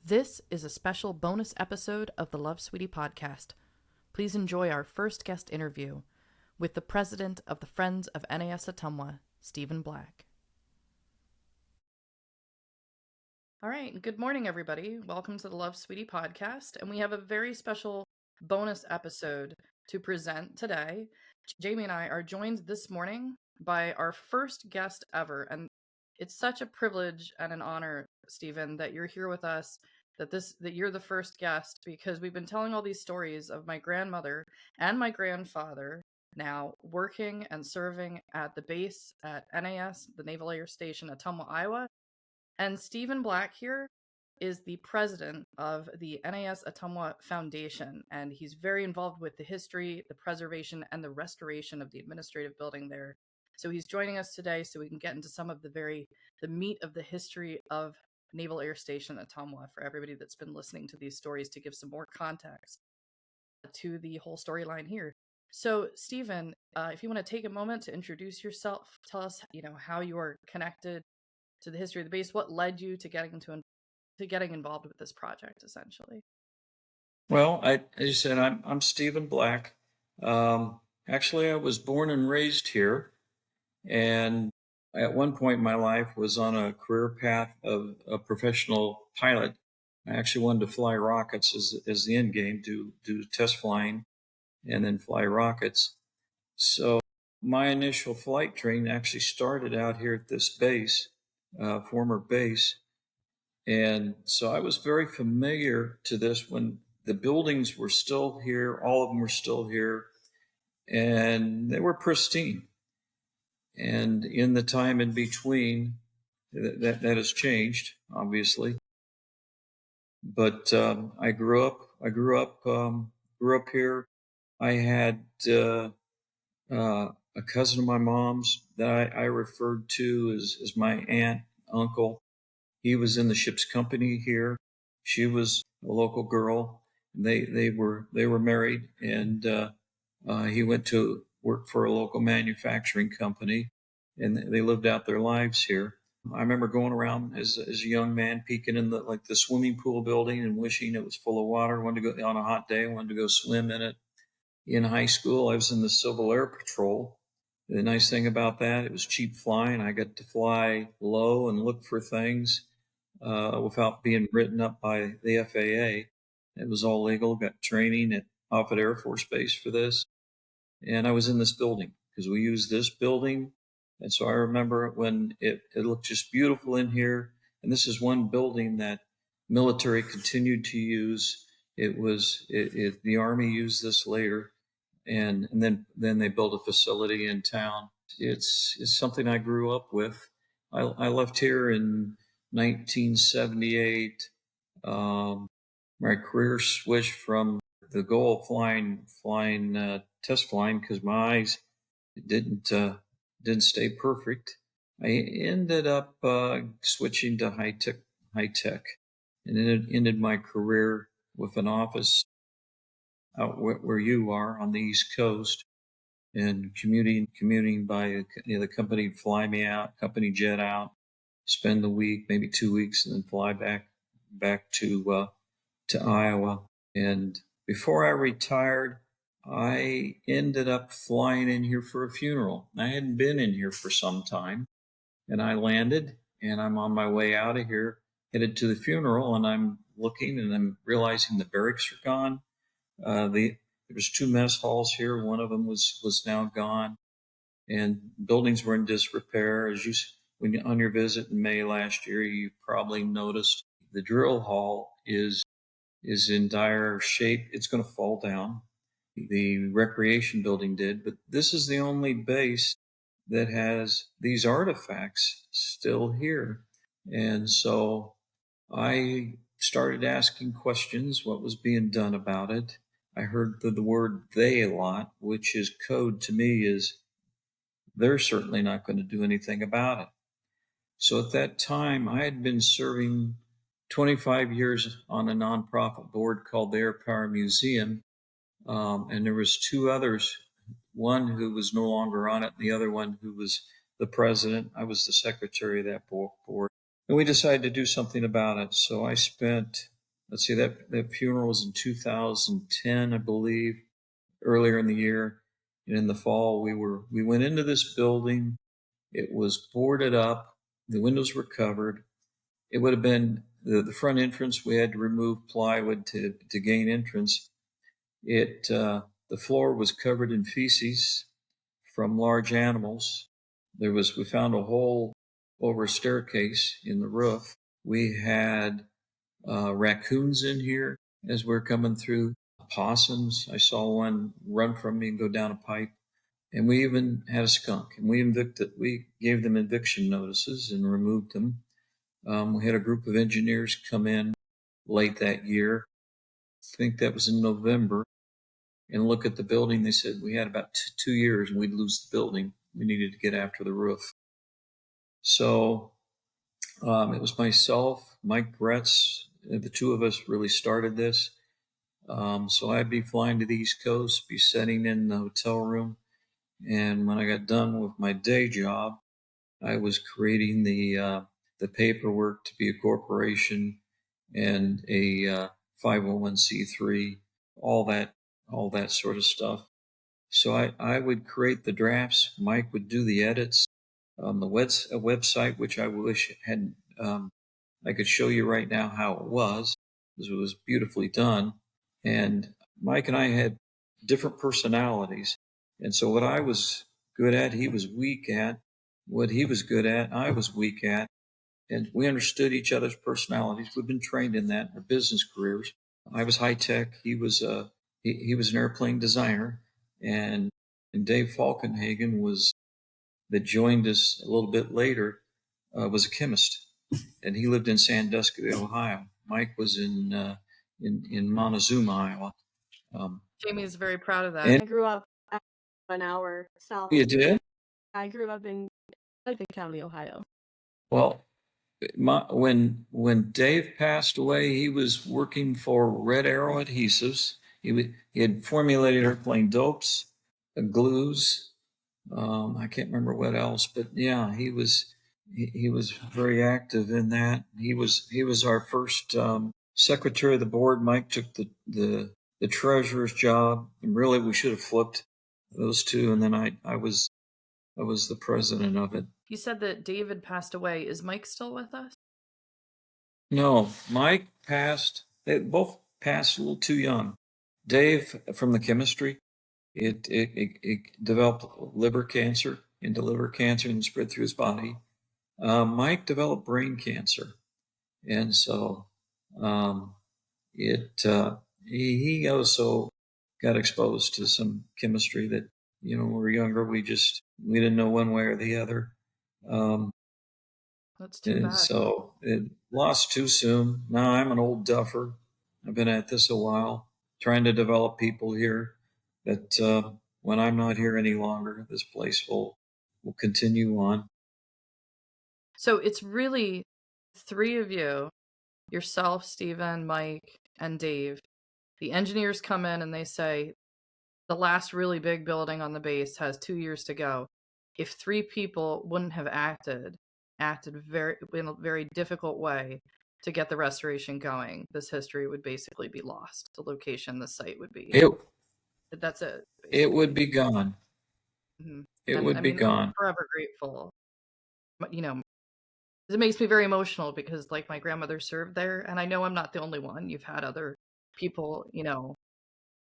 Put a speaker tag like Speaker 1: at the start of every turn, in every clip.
Speaker 1: This is a special bonus episode of the Love Sweetie podcast. Please enjoy our first guest interview with the president of the Friends of NAS Ottumwa, Stephen Black. All right, good morning, everybody. Welcome to the Love Sweetie podcast, and we have a very special bonus episode to present today. Jamie and I are joined this morning by our first guest ever, and it's such a privilege and an honor, Stephen, that you're here with us, that you're the first guest, because we've been telling all these stories of my grandmother and my grandfather now working and serving at the base at NAS, the Naval Air Station, Ottumwa, Iowa. And Stephen Black here is the president of the NAS Ottumwa Foundation, and he's very involved with the history, the preservation, and the restoration of the administrative building there. So he's joining us today so we can get into some of the meat of the history of Naval Air Station Ottumwa for everybody that's been listening to these stories, to give some more context to the whole storyline here. So, Stephen, if you want to take a moment to introduce yourself, tell us, how you are connected to the history of the base, what led you to getting involved with this project, essentially.
Speaker 2: Well, as you said, I'm Stephen Black. Actually, I was born and raised here, and at one point in my life was on a career path of a professional pilot. I actually wanted to fly rockets as the end game, do test flying, and then fly rockets. So my initial flight training actually started out here at this base, former base. And so I was very familiar to this when the buildings were still here, all of them were still here, and they were pristine. And in the time in between, that has changed, obviously. But I grew up here. I had a cousin of my mom's that I referred to as my aunt, uncle. He was in the ship's company here. She was a local girl. They were married, and he went to work for a local manufacturing company, and they lived out their lives here. I remember going around as a young man, peeking in the swimming pool building and wishing it was full of water. Wanted to go on a hot day, wanted to go swim in it. In high school, I was in the Civil Air Patrol. The nice thing about that, it was cheap flying. I got to fly low and look for things without being written up by the FAA. It was all legal. Got training at Offutt Air Force Base for this. And I was in this building because we used this building. And so I remember when it looked just beautiful in here. And this is one building that military continued to use. The Army used this later. And then they built a facility in town. It's something I grew up with. I left here in 1978. My career switched from the goal of flying test flying because my eyes didn't stay perfect. I ended up switching to high tech, and it ended my career with an office out where you are on the East Coast, and commuting by the company would fly me out, company jet out, spend the week, maybe 2 weeks, and then fly back to Iowa. And before I retired, I ended up flying in here for a funeral. I hadn't been in here for some time, and I landed, and I'm on my way out of here, headed to the funeral, and I'm looking, and I'm realizing the barracks are gone. There was 2 mess halls here. One of them was now gone, and buildings were in disrepair. When on your visit in May last year, you probably noticed the drill hall is in dire shape. It's going to fall down. The recreation building did, but this is the only base that has these artifacts still here. And so I started asking questions, what was being done about it. I heard the word "they" a lot, which is code to me is they're certainly not going to do anything about it. So at that time, I had been serving 25 years on a nonprofit board called the Air Power Museum. And there was 2 others, one who was no longer on it, and the other one who was the president. I was the secretary of that board. And we decided to do something about it. So I spent let's see, that funeral was in 2010, I believe, earlier in the year. And in the fall, we went into this building. It was boarded up. The windows were covered. It would have been the front entrance. We had to remove plywood to gain entrance. The floor was covered in feces from large animals. We found a hole over a staircase in the roof. We had raccoons in here as we're coming through. Possums. I saw one run from me and go down a pipe. And we even had a skunk. And we gave them eviction notices and removed them. We had a group of engineers come in late that year. I think that was in November. And look at the building. They said we had about 2 years and we'd lose the building. We needed to get after the roof. So it was myself, Mike Gretz. The two of us really started this. So I'd be flying to the East Coast, be sitting in the hotel room. And when I got done with my day job, I was creating the paperwork to be a corporation and a 501c3, all that sort of stuff. So I would create the drafts. Mike would do the edits. A website, which I wish had I could show you right now how it was, because it was beautifully done. And Mike and I had different personalities. And so what I was good at, he was weak at. What he was good at, I was weak at. And we understood each other's personalities. We've been trained in that in our business careers. I was high tech. He was an airplane designer, and Dave Falkenhagen that joined us a little bit later was a chemist, and he lived in Sandusky, Ohio. Mike was in Montezuma, Iowa.
Speaker 1: Jamie's very proud of that.
Speaker 2: And
Speaker 3: I grew up an hour south.
Speaker 2: you did?
Speaker 3: I grew up in Lincoln County, Ohio.
Speaker 2: Well, when Dave passed away, he was working for Red Arrow Adhesives. He had formulated airplane dopes, glues. I can't remember what else, but yeah, he was very active in that. He was our first secretary of the board. Mike took the treasurer's job, and really we should have flipped those two, and then I was the president of it.
Speaker 1: You said that David passed away. Is Mike still with us?
Speaker 2: No, Mike passed. They both passed a little too young. Dave from the chemistry, it developed liver cancer and spread through his body. Mike developed brain cancer, and so he also got exposed to some chemistry that when we were younger we didn't know one way or the other.
Speaker 1: That's too
Speaker 2: And
Speaker 1: bad.
Speaker 2: so it lost too soon. Now I'm an old duffer. I've been at this a while, trying to develop people here that when I'm not here any longer, this place will continue on.
Speaker 1: So it's really three of you, yourself, Stephen, Mike, and Dave. The engineers come in and they say, the last really big building on the base has 2 years to go. If three people wouldn't have acted in a very difficult way to get the restoration going, this history would basically be lost. The location, the site would be. That's it. Basically.
Speaker 2: It would be gone.
Speaker 1: Mm-hmm.
Speaker 2: It would be gone.
Speaker 1: I'm forever grateful. It makes me very emotional because, like, my grandmother served there, and I know I'm not the only one. You've had other people,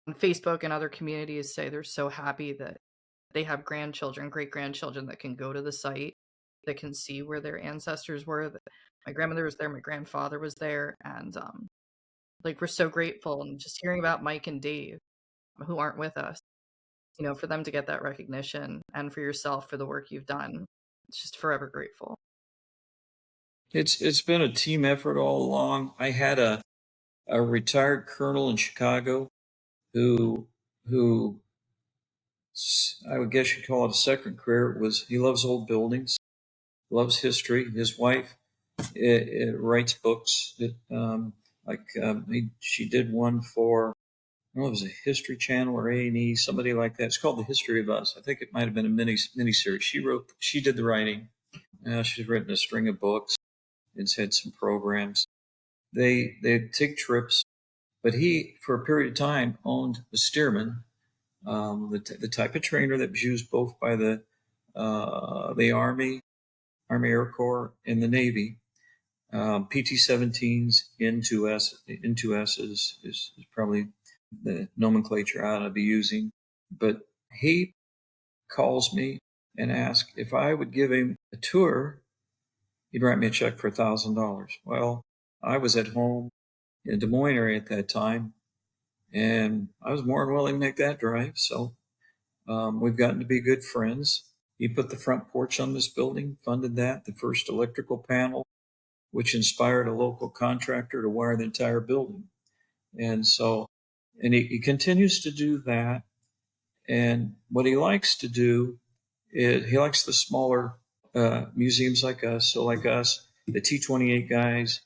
Speaker 1: on Facebook and other communities say they're so happy that they have grandchildren, great-grandchildren that can go to the site, that can see where their ancestors were. My grandmother was there, my grandfather was there, and we're so grateful. And just hearing about Mike and Dave, who aren't with us, for them to get that recognition, and for yourself for the work you've done, it's just forever grateful.
Speaker 2: It's been a team effort all along. I had a retired colonel in Chicago who I would guess you'd call it a second career. He loves old buildings, loves history. His wife writes books. She did one for, I don't know if it was a History Channel or A&E, somebody like that. It's called The History of Us. I think it might have been a miniseries. She did the writing. She's written a string of books. It's had some programs. they'd take trips, but he, for a period of time, owned a Stearman, the type of trainer that was used both by the Army Air Corps, and the Navy. PT-17s, N2S is probably the nomenclature I ought to be using. But he calls me and asks if I would give him a tour. He'd write me a check for $1,000. Well, I was at home in Des Moines area at that time, and I was more than willing to make that drive. So we've gotten to be good friends. He put the front porch on this building, funded that, the first electrical panel, which inspired a local contractor to wire the entire building. And so, and he continues to do that. And what he likes to do is he likes the smaller museums like us. So, like us, the T-28 guys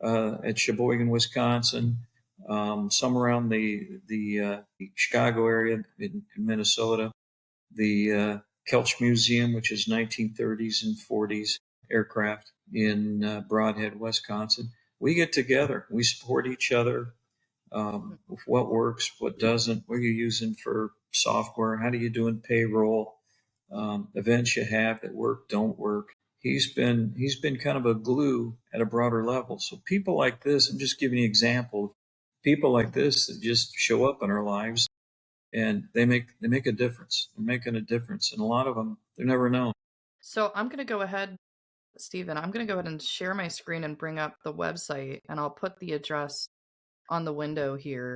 Speaker 2: at Sheboygan, Wisconsin, some around the Chicago area in Minnesota, the Kelch Museum, which is 1930s and 40s aircraft in Broadhead, Wisconsin. We get together, we support each other. What works, what doesn't, what are you using for software, how do you do in payroll, events you have that work, don't work. He's been kind of a glue at a broader level. So people like this, I'm just giving you an example of people like this that just show up in our lives, and they make a difference. They're making a difference, and a lot of them, they're never known.
Speaker 1: So I'm going to go ahead, Stephen, I'm going to go ahead and share my screen and bring up the website, and I'll put the address on the window here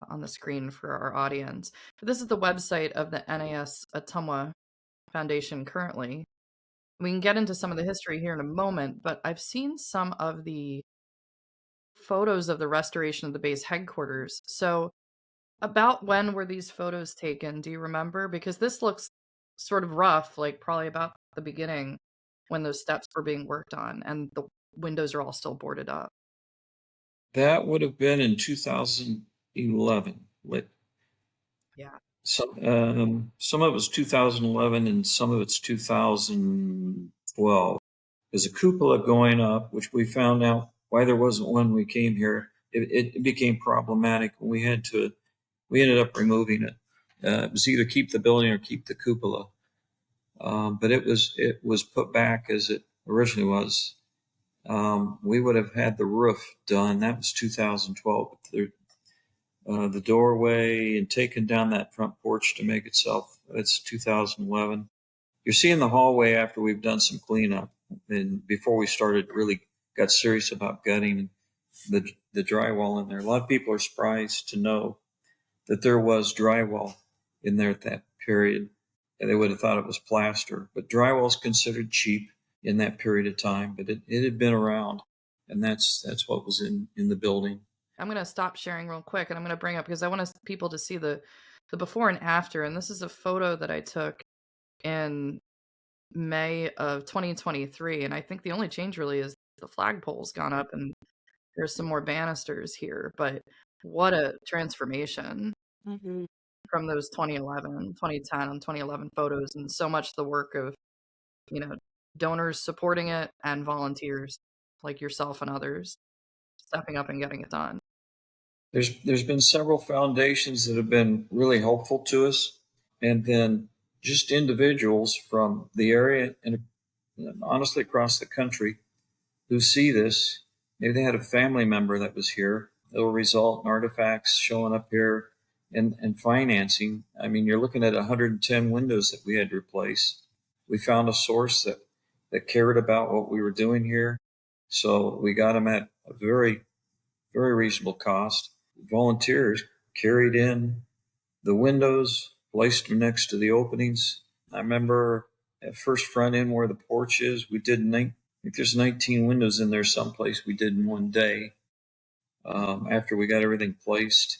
Speaker 1: on the screen for our audience. This is the website of the NAS Ottumwa Foundation currently. We can get into some of the history here in a moment, but I've seen some of the photos of the restoration of the base headquarters. So about when were these photos taken? Do you remember? Because this looks sort of rough, like probably about the beginning when those steps were being worked on and the windows are all still boarded up.
Speaker 2: That would have been in 2011.
Speaker 1: Yeah.
Speaker 2: Some of it was 2011 and some of it's 2012. There's a cupola going up, which we found out why there wasn't one when we came here. It became problematic. We ended up removing it. It was either keep the building or keep the cupola. But it was put back as it originally was. We would have had the roof done. That was 2012. The doorway and taking down that front porch to make itself. That's 2011. You're seeing the hallway after we've done some cleanup and before we started really got serious about gutting the drywall in there. A lot of people are surprised to know that there was drywall in there at that period. And they would have thought it was plaster, but drywall is considered cheap in that period of time, but it had been around, and that's what was in the building.
Speaker 1: I'm going to stop sharing real quick and I'm going to bring up because I want people to see the before and after. And this is a photo that I took in May of 2023. And I think the only change really is the flagpole's gone up and there's some more banisters here. But what a transformation from those 2011, 2010, and 2011 photos, and so much the work of, donors supporting it and volunteers like yourself and others stepping up and getting it done.
Speaker 2: There's been several foundations that have been really helpful to us, and then just individuals from the area and honestly across the country who see this. Maybe they had a family member that was here. It'll result in artifacts showing up here and financing. I mean, you're looking at 110 windows that we had to replace. We found a source that cared about what we were doing here. So we got them at a very, very reasonable cost. Volunteers carried in the windows, placed them next to the openings. I remember at first front end where the porch is, we did I think there's 19 windows in there someplace we did in one day after we got everything placed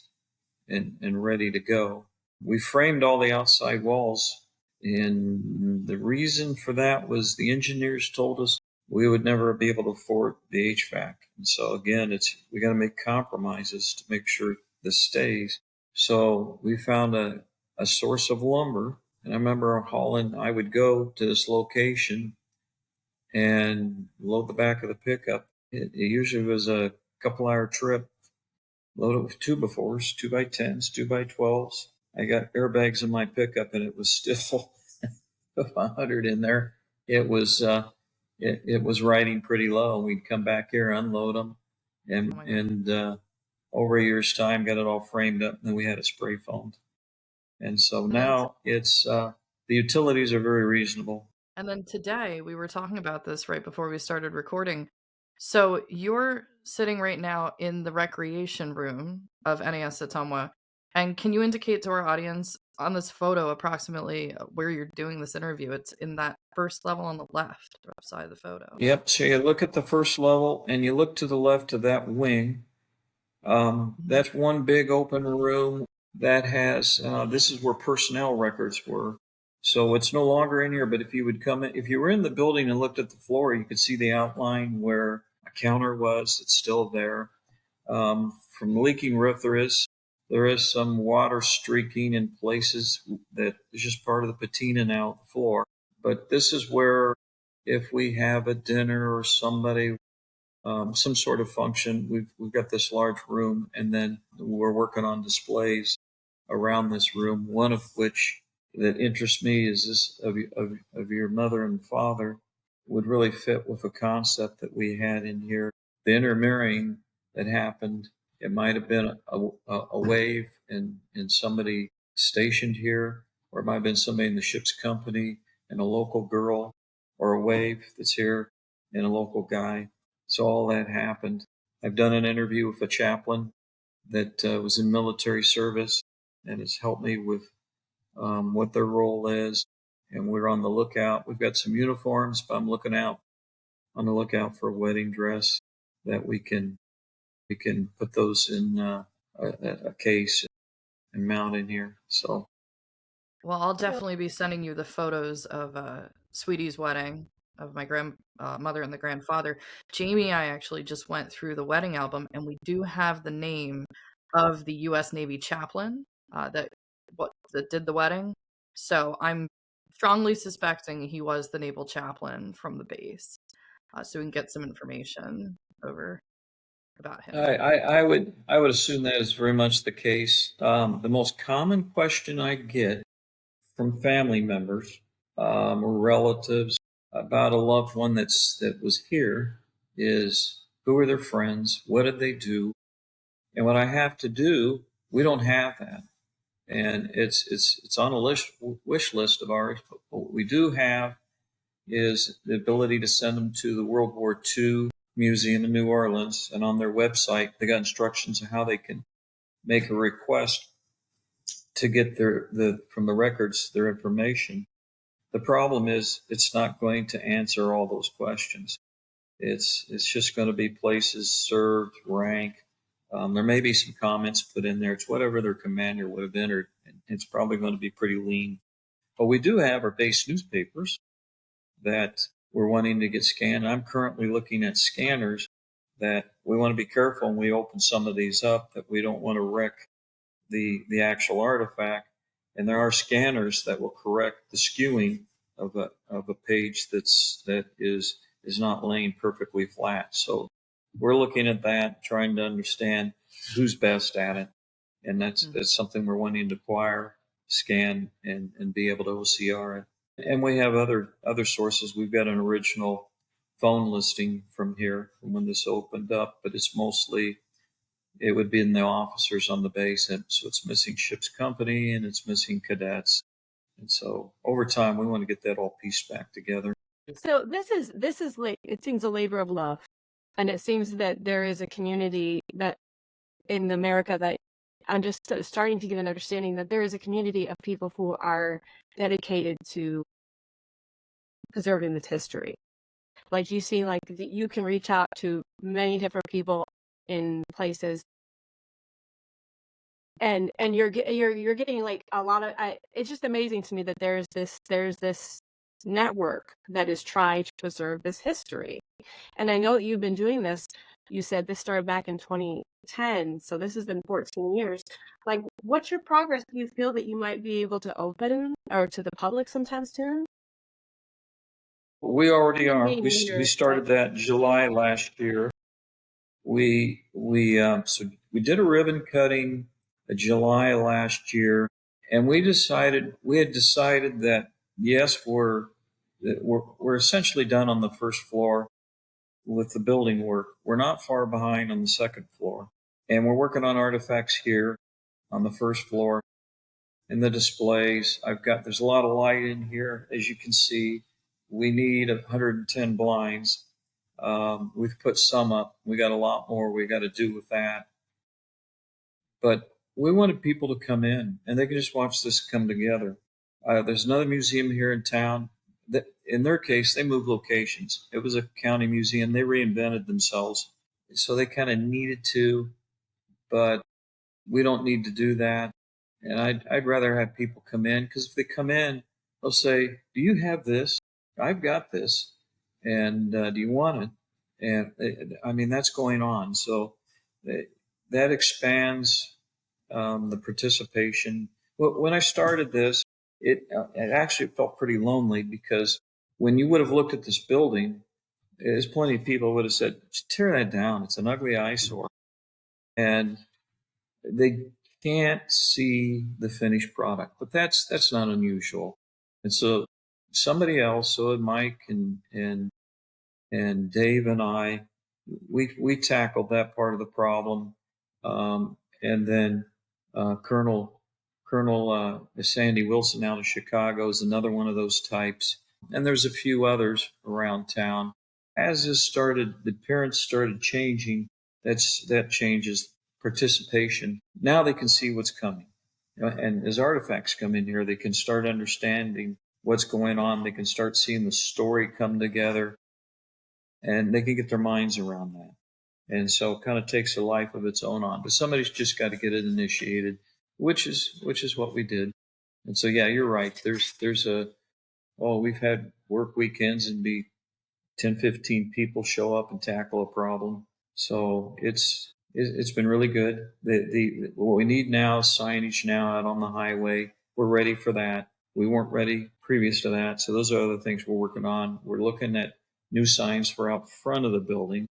Speaker 2: and ready to go. We framed all the outside walls, and the reason for that was the engineers told us we would never be able to afford the HVAC. And so again, we got to make compromises to make sure this stays. So we found a source of lumber, and I remember I would go to this location and load the back of the pickup. It usually was a couple-hour trip, loaded with 2x4s, 2x10s, 2x12s. I got airbags in my pickup, and it was still 100 in there. It was it was riding pretty low. We'd come back here, unload them, and over a year's time, got it all framed up, and then we had it spray foamed. And so now it's the utilities are very reasonable.
Speaker 1: And then today we were talking about this right before we started recording. So you're sitting right now in the recreation room of NAS Ottumwa. And can you indicate to our audience on this photo approximately where you're doing this interview? It's in that first level on the left side of the photo.
Speaker 2: Yep. So you look at the first level and you look to the left of that wing. That's one big open room that has, this is where personnel records were. So it's no longer in here, but if you would come in, if you were in the building and looked at the floor, you could see the outline where a counter was. It's still there. From the leaking roof, there is some water streaking in places that is just part of the patina now at the floor. But this is where, if we have a dinner or somebody, some sort of function, we've got this large room, and then we're working on displays around this room. One of which that interests me is this of your mother and father would really fit with a concept that we had in here. The intermarrying that happened, it might have been a wave and somebody stationed here, or it might have been somebody in the ship's company and a local girl, or a wave that's here and a local guy. So all that happened. I've done an interview with a chaplain that was in military service and has helped me with what their role is. And we're on the lookout. We've got some uniforms, but I'm on the lookout for a wedding dress that we can put those in a case and mount in here. So,
Speaker 1: well, I'll definitely be sending you the photos of Sweetie's wedding of my grandmother and the grandfather. Jamie and I actually just went through the wedding album, and we do have the name of the U.S. Navy chaplain that did the wedding. So I'm strongly suspecting he was the naval chaplain from the base. So we can get some information over about him.
Speaker 2: I would assume that is very much the case. The most common question I get from family members or relatives about a loved one that was here is, who are their friends? What did they do? And what I have to do, we don't have that. And it's on a wish list of ours. But what we do have is the ability to send them to the World War II Museum in New Orleans, and on their website they got instructions on how they can make a request to get from the records their information. The problem is it's not going to answer all those questions. It's just going to be places served, rank. There may be some comments put in there. It's whatever their commander would have entered. It's probably going to be pretty lean. But we do have our base newspapers that we're wanting to get scanned. I'm currently looking at scanners that we want to be careful when we open some of these up, that we don't want to wreck the actual artifact. And there are scanners that will correct the skewing of a page that is not laying perfectly flat. So we're looking at that, trying to understand who's best at it. And that's something we're wanting to acquire, scan, and be able to OCR it. And we have other sources. We've got an original phone listing from here from when this opened up, but it's mostly, it would be in the officers on the base. And so it's missing ship's company and it's missing cadets. And so over time, we want to get that all pieced back together.
Speaker 3: So this is it seems a labor of love, and it seems that there is a community that in America that I'm just starting to get an understanding that there is a community of people who are dedicated to preserving this history. Like you see, like you can reach out to many different people in places, and you're getting like a lot of. It's just amazing to me that there's this network that is trying to preserve this history. And I know that you've been doing this. You said this started back in 2010, so this has been 14 years. Like, what's your progress? Do you feel that you might be able to open or to the public sometime soon?
Speaker 2: We already are. We started that July last year. so we did a ribbon cutting in July last year, and we had decided that yes, we're essentially done on the first floor with the building work. We're not far behind on the second floor, and we're working on artifacts here on the first floor in the displays. There's a lot of light in here, as you can see. We need 110 blinds. We've put some up. We got a lot more we got to do with that. But we wanted people to come in and they can just watch this come together. There's another museum here in town that, in their case, they moved locations. It was a county museum. They reinvented themselves. So they kind of needed to, but we don't need to do that. And I'd rather have people come in, because if they come in, they'll say, "Do you have this? I've got this. And do you want it?" And I mean, that's going on. So that expands the participation. When I started this, it actually felt pretty lonely, because when you would have looked at this building, there's plenty of people who would have said, "Just tear that down. It's an ugly eyesore." And they can't see the finished product, but that's not unusual. And so somebody else, so Mike and Dave and I, we tackled that part of the problem. And then Colonel Sandy Wilson out of Chicago is another one of those types. And there's a few others around town. As the parents started changing, that changes participation. Now they can see what's coming. And as artifacts come in here, they can start understanding what's going on. They can start seeing the story come together, and they can get their minds around that. And so it kind of takes a life of its own on. But somebody's just got to get it initiated, which is what we did. And so, yeah, you're right. We've had work weekends and be 10, 15 people show up and tackle a problem. So it's been really good. What we need now is signage now out on the highway. We're ready for that. We weren't ready previous to that. So those are other things we're working on. We're looking at new signs for out front of the building,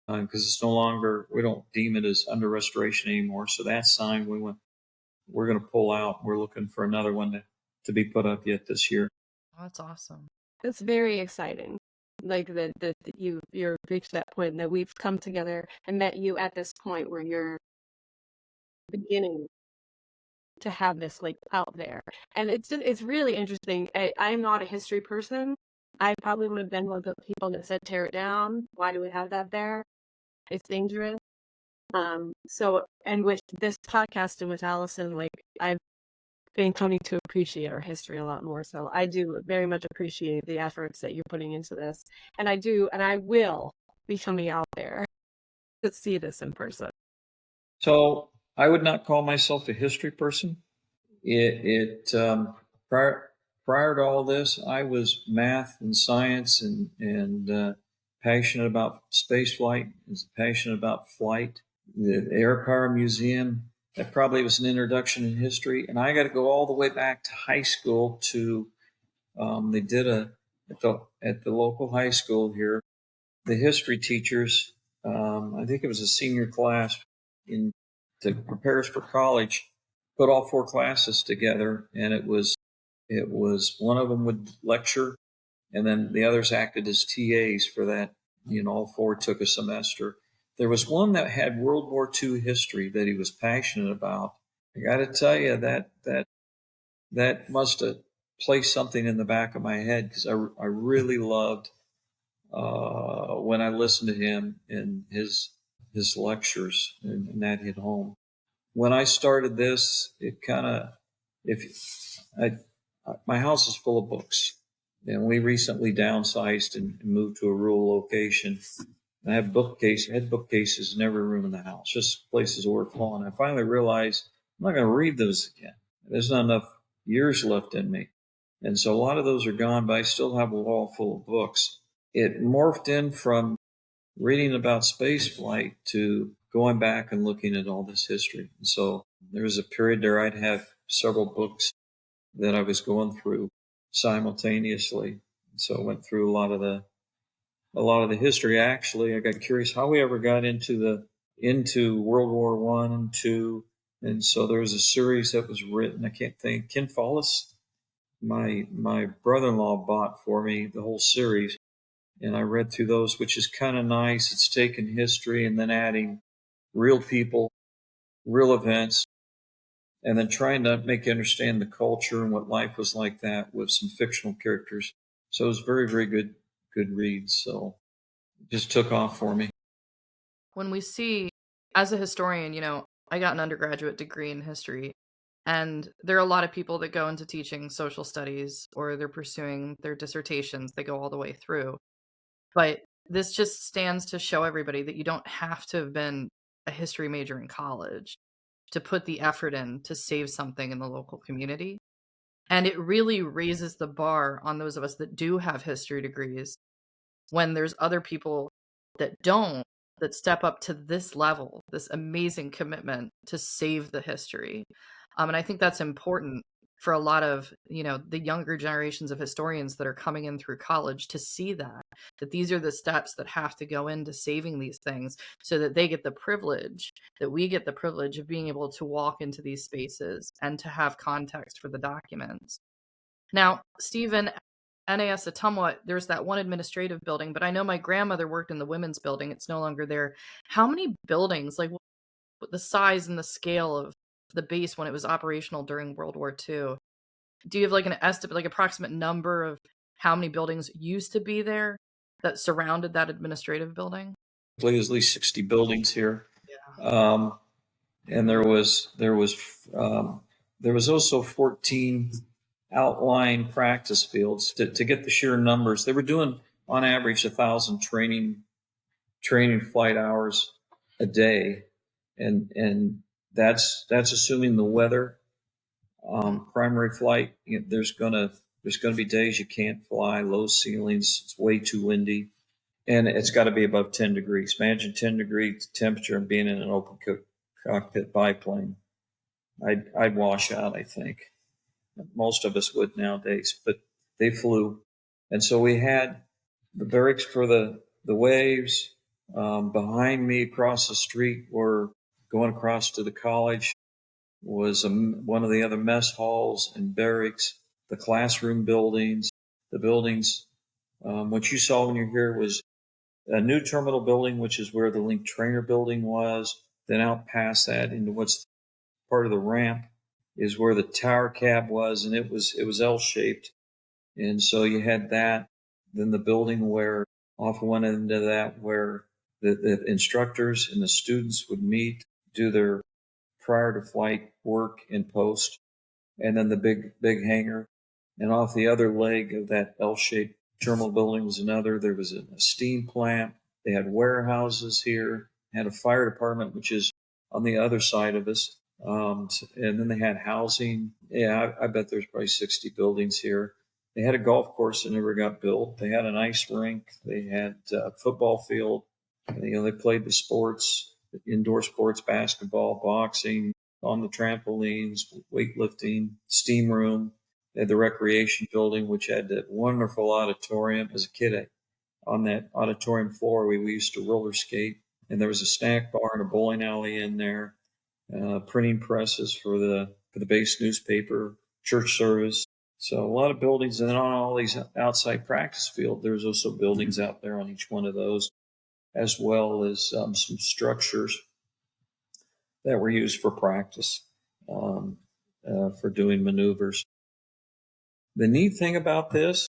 Speaker 2: because it's no longer, we don't deem it as under restoration anymore. So that sign we're going to pull out. We're looking for another one to be put up yet this year.
Speaker 1: Oh, that's awesome.
Speaker 3: It's very exciting. Like that you're reached that point, that we've come together and met you at this point where you're beginning to have this like out there. And it's really interesting. I'm not a history person. I probably would have been one of the people that said tear it down. Why do we have that there? It's dangerous. So, and with this podcast and with Allison, like I've been coming to appreciate our history a lot more. So I do very much appreciate the efforts that you're putting into this. And I will be coming out there to see this in person.
Speaker 2: So I would not call myself a history person. Prior to all this, I was math and science and passionate about space flight. Was passionate about flight. The Air Power Museum, that probably was an introduction in history. And I got to go all the way back to high school to they did at the local high school here. The history teachers, I think it was a senior class to prepare us for college, put all 4 classes together, and it was one of them would lecture, and then the others acted as TAs for that. All 4 took a semester. There was one that had World War II history that he was passionate about. I got to tell you that must have placed something in the back of my head, because I really loved when I listened to him and his lectures, and that hit home. When I started this, it kind of, my house is full of books, and we recently downsized and moved to a rural location. I had bookcases in every room in the house, just places where we're falling. I finally realized I'm not going to read those again. There's not enough years left in me. And so a lot of those are gone, but I still have a wall full of books. It morphed in from reading about space flight to going back and looking at all this history. And so there was a period there I'd have several books that I was going through simultaneously. So I went through a lot of the a lot of the history. Actually, I got curious how we ever got into World War I and II. And so there was a series that was written. I can't think. Ken Follis, my brother-in-law bought for me the whole series, and I read through those, which is kind of nice. It's taking history and then adding real people, real events, and then trying to make you understand the culture and what life was like that with some fictional characters. So it was very, very good read. So it just took off for me.
Speaker 1: When we see, as a historian, I got an undergraduate degree in history, and there are a lot of people that go into teaching social studies or they're pursuing their dissertations. They go all the way through. But this just stands to show everybody that you don't have to have been a history major in college to put the effort in to save something in the local community. And it really raises the bar on those of us that do have history degrees when there's other people that don't, that step up to this level, this amazing commitment to save the history. And I think that's important for a lot of, the younger generations of historians that are coming in through college to see that these are the steps that have to go into saving these things so that they get the privilege, that we get the privilege of being able to walk into these spaces and to have context for the documents. Now, Stephen, NAS Ottumwa, there's that one administrative building, but I know my grandmother worked in the women's building. It's no longer there. How many buildings, like what the size and the scale of the base when it was operational during World War II? Do you have like an estimate, like approximate number of how many buildings used to be there that surrounded that administrative building?
Speaker 2: There's at least 60 buildings here.
Speaker 1: Yeah.
Speaker 2: And there was also 14 outlying practice fields to get the sheer numbers. They were doing on average 1,000 training flight hours a day, and that's assuming the weather. Primary flight, there's gonna be days you can't fly, low ceilings, it's way too windy, and it's got to be above 10 degrees. Imagine 10 degrees temperature and being in an open cockpit biplane. I'd wash out, I think. Most of us would nowadays, but they flew. And so we had the barracks for the waves. Behind me across the street, were going across to the college, was one of the other mess halls and barracks, the classroom buildings, the buildings. What you saw when you were here was a new terminal building, which is where the Link Trainer building was. Then out past that into what's part of the ramp is where the tower cab was, and it was L-shaped. And so you had that. Then the building where off one end of that, where the instructors and the students would meet, do their prior to flight work in post, and then the big hangar. And off the other leg of that L-shaped terminal building was another. There was a steam plant. They had warehouses here, had a fire department, which is on the other side of us. And then they had housing. Yeah, I bet there's probably 60 buildings here. They had a golf course that never got built. They had an ice rink. They had a football field. They played the sports, indoor sports, basketball, boxing, on the trampolines, weightlifting, steam room. They had the recreation building, which had that wonderful auditorium. As a kid, on that auditorium floor, we used to roller skate. And there was a snack bar and a bowling alley in there. Printing presses for the base newspaper, church service. So a lot of buildings, and then on all these outside practice field, there's also buildings out there on each one of those, as well as some structures that were used for practice, for doing maneuvers. The neat thing about this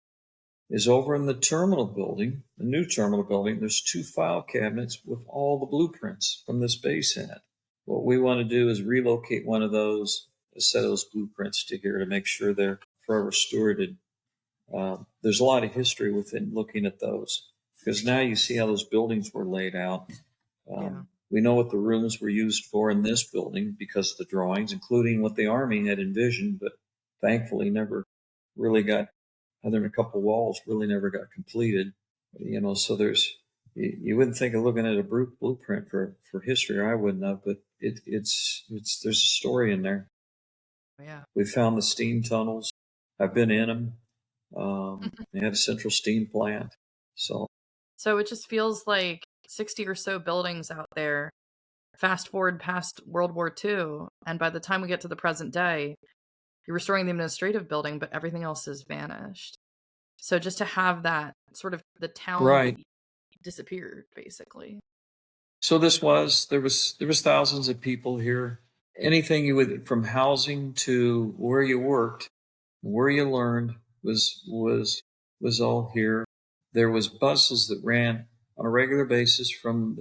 Speaker 2: is over in the terminal building, the new terminal building, there's 2 file cabinets with all the blueprints from this base in it. What we want to do is relocate one of those, a set of those blueprints to here to make sure they're forever stewarded. There's a lot of history within looking at those, because now you see how those buildings were laid out. We know what the rooms were used for in this building because of the drawings, including what the Army had envisioned, but thankfully never really got, other than a couple walls, really never got completed. So there's, you wouldn't think of looking at a blueprint for history, or I wouldn't have, but it's there's a story in there.
Speaker 1: Yeah.
Speaker 2: We found the steam tunnels. I've been in them. They had a central steam plant. So
Speaker 1: So it just feels like 60 or so buildings out there. Fast forward past World War II, and by the time we get to the present day, you're restoring the administrative building, but everything else has vanished. So just to have that sort of the town
Speaker 2: Right.
Speaker 1: disappeared, basically.
Speaker 2: So there was thousands of people here. Anything you would, from housing to where you worked, where you learned, was all here. There was buses that ran on a regular basis from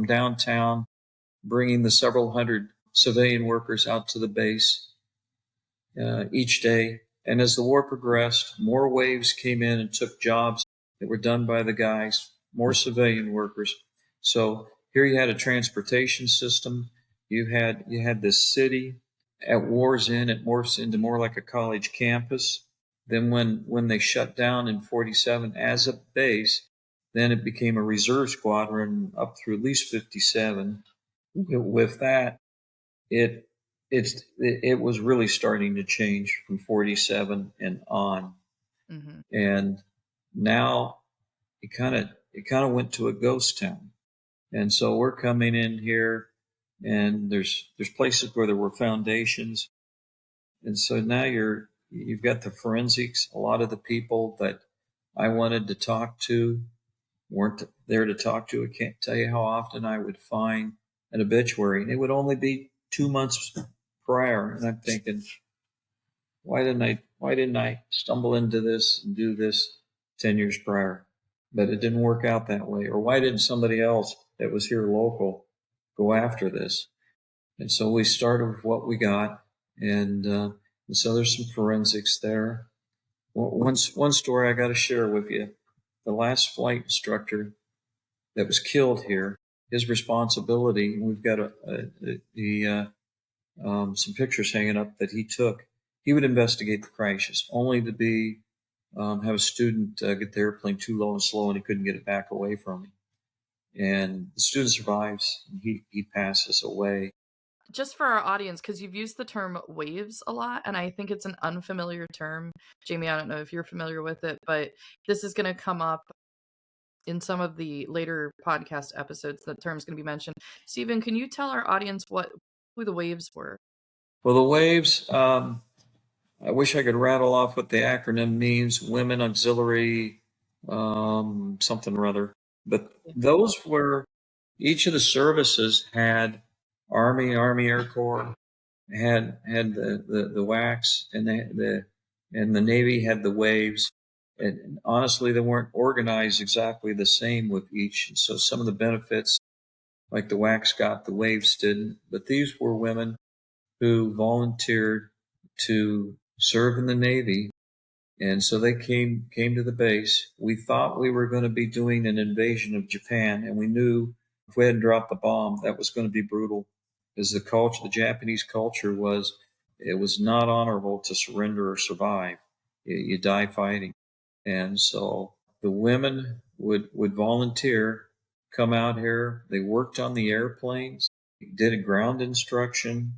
Speaker 2: downtown, bringing the several hundred civilian workers out to the base each day. And as the war progressed, more waves came in and took jobs that were done by the guys, more civilian workers. So here you had a transportation system. You had this city. At war's end, it morphs into more like a college campus. Then when they shut down in 47 as a base, then it became a reserve squadron up through at least 57. With that, it it was really starting to change from 47 and on.
Speaker 1: Hmm.
Speaker 2: And now it kind of went to a ghost town. And so we're coming in here, and there's places where there were foundations. And so now you've got the forensics. A lot of the people that I wanted to talk to weren't there to talk to. I can't tell you how often I would find an obituary, and it would only be 2 months prior. And I'm thinking, why didn't I stumble into this and do this 10 years prior? But it didn't work out that way. Or why didn't somebody else that was here local go after this? And so we started with what we got. And so there's some forensics there. One story I got to share with you. The last flight instructor that was killed here, his responsibility, we've got some pictures hanging up that he took. He would investigate the crashes, only to have a student get the airplane too low and slow, and he couldn't get it back away from him. And the student survives, and he passes away.
Speaker 1: Just for our audience, because you've used the term waves a lot, and I think it's an unfamiliar term. Jamie, I don't know if you're familiar with it, but this is going to come up in some of the later podcast episodes. That term's going to be mentioned. Stephen, can you tell our audience who the waves were?
Speaker 2: Well, the waves, I wish I could rattle off what the acronym means: Women Auxiliary, something or other. But those were, each of the services had Army Air Corps, had the wax, and the Navy had the waves. And honestly, they weren't organized exactly the same with each. And so some of the benefits, like the wax got, the waves didn't. But these were women who volunteered to serve in the Navy. And so they came to the base. We thought we were going to be doing an invasion of Japan, and we knew if we hadn't dropped the bomb, that was going to be brutal. Because the Japanese culture was, it was not honorable to surrender or survive. You die fighting. And so the women would volunteer, come out here. They worked on the airplanes, did a ground instruction.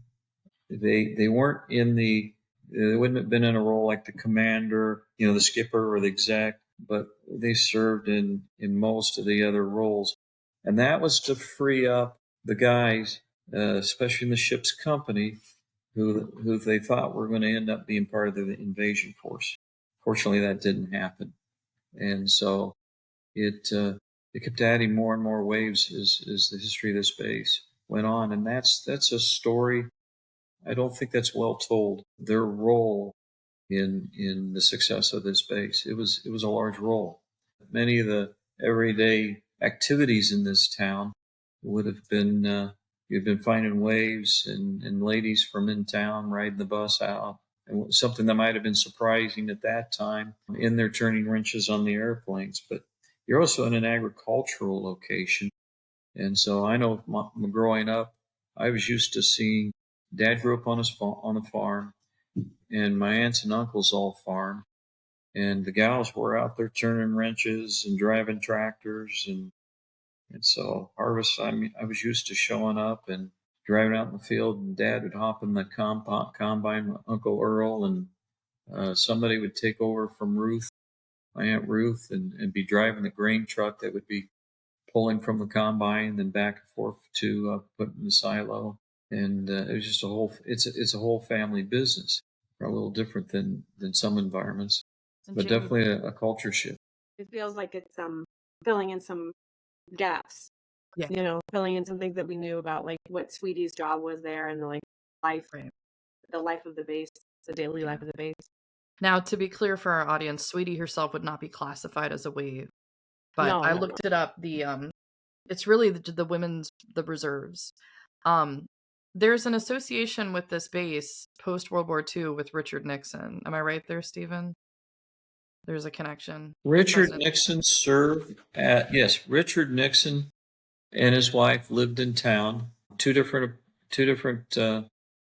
Speaker 2: They weren't they wouldn't have been in a role like the commander, the skipper or the exec, but they served in most of the other roles. And that was to free up the guys, especially in the ship's company, who they thought were going to end up being part of the invasion force. Fortunately, that didn't happen. And so it kept adding more and more waves as the history of this base went on. And that's a story I don't think that's well told. Their role in the success of this base, it was a large role. Many of the everyday activities in this town would have been you've been finding waves and ladies from in town riding the bus out, and something that might have been surprising at that time, in there turning wrenches on the airplanes. But you're also in an agricultural location, and so I know growing up, I was used to seeing. Dad grew up on a farm, and my aunts and uncles all farm, and the gals were out there turning wrenches and driving tractors, and so harvest. I was used to showing up and driving out in the field, and Dad would hop in the combine with Uncle Earl, and somebody would take over from Ruth my Aunt Ruth and be driving the grain truck that would be pulling from the combine, then back and forth to put in the silo. And it was just it's a whole family business. A little different than some environments,
Speaker 1: And
Speaker 2: but
Speaker 1: Jamie,
Speaker 2: definitely a culture shift.
Speaker 3: It feels like it's filling in some gaps,
Speaker 1: yeah,
Speaker 3: filling in some things that we knew about, like what Sweetie's job was there and like life,
Speaker 1: right.
Speaker 3: the life of the base, the daily
Speaker 1: Yeah.
Speaker 3: life of the base.
Speaker 1: Now, to be clear for our audience, Sweetie herself would not be classified as a wave, but
Speaker 3: No,
Speaker 1: I
Speaker 3: no, no.
Speaker 1: looked it up. It's really the reserves. Um, there's an association with this base post World War II with Richard Nixon. Am I right there, Stephen? There's a connection.
Speaker 2: Richard
Speaker 1: President.
Speaker 2: Nixon served at yes. Richard Nixon and his wife lived in town. Two different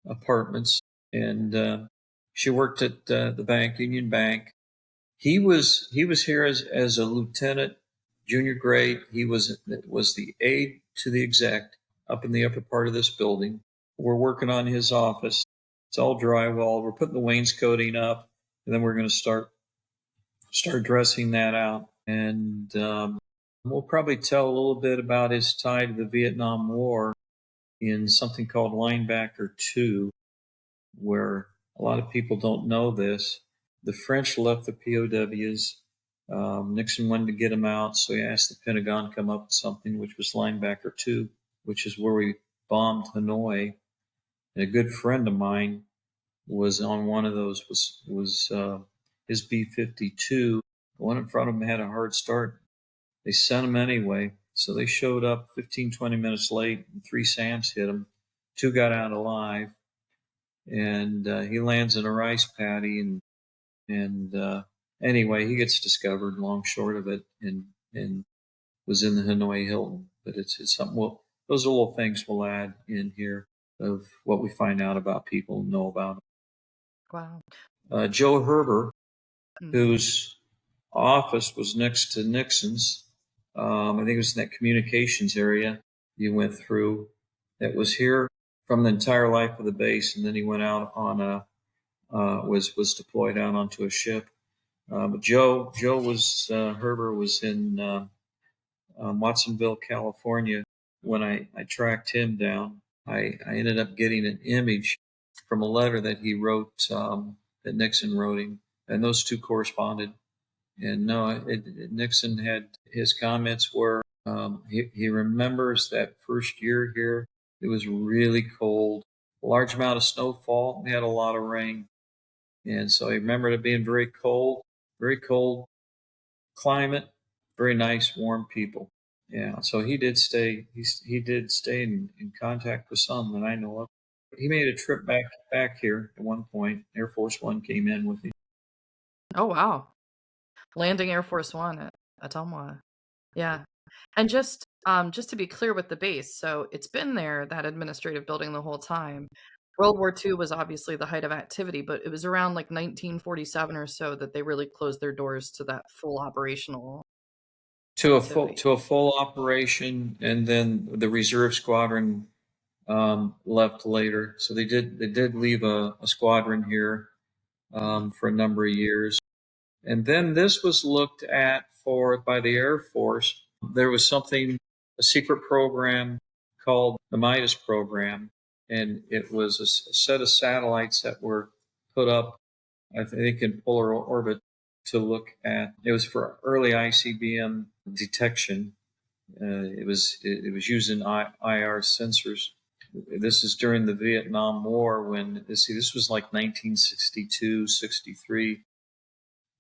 Speaker 2: apartments, and she worked at the bank, Union Bank. He was here as a lieutenant, junior grade. He was the aide to the exec up in the upper part of this building. We're working on his office. It's all drywall. We're putting the wainscoting up, and then we're going to start dressing that out. And we'll probably tell a little bit about his tie to the Vietnam War in something called Linebacker 2, where a lot of people don't know this. The French left the POWs. Nixon wanted to get them out, so he asked the Pentagon to come up with something, which was Linebacker 2, which is where we bombed Hanoi. And a good friend of mine was on one of those. Was his B-52. The one in front of him had a hard start. They sent him anyway, so they showed up 15, 20 minutes late, and 3 SAMs hit him. 2 got out alive, and he lands in a rice paddy, and anyway, he gets discovered. Long short of it, and was in the Hanoi Hilton. But it's something. Well, those are little things we'll add in here of what we find out about people and know about.
Speaker 1: Wow.
Speaker 2: Joe Herber,
Speaker 1: Hmm.
Speaker 2: whose office was next to Nixon's. I think it was in that communications area you went through. That was here from the entire life of the base, and then he went out on a was deployed out onto a ship. But Joe was Herber was in Watsonville, California. When I tracked him down, I ended up getting an image from a letter that he wrote that Nixon wrote him, and those two corresponded. And no, Nixon had his comments were he remembers that first year here. It was really cold, a large amount of snowfall. We had a lot of rain, and so he remembered it being very cold climate, very nice, warm people. Yeah, so he did stay. He did stay in contact with some that I know of. He made a trip back here at one point. Air Force One came in with him.
Speaker 1: Oh, wow. Landing Air Force One at Ottumwa. Yeah. And just to be clear with the base, so it's been there, that administrative building, the whole time. World War II was obviously the height of activity, but it was around like 1947 or so that they really closed their doors to that full operational activity.
Speaker 2: To a full operation, and then the reserve squadron left later. So they did leave a squadron here for a number of years, and then this was looked at for by the Air Force. There was a secret program called the Midas program, and it was a set of satellites that were put up, I think, in polar orbit to look at. It was for early ICBM detection. It was using IR sensors. This is during the Vietnam War when this was like 1962, 63.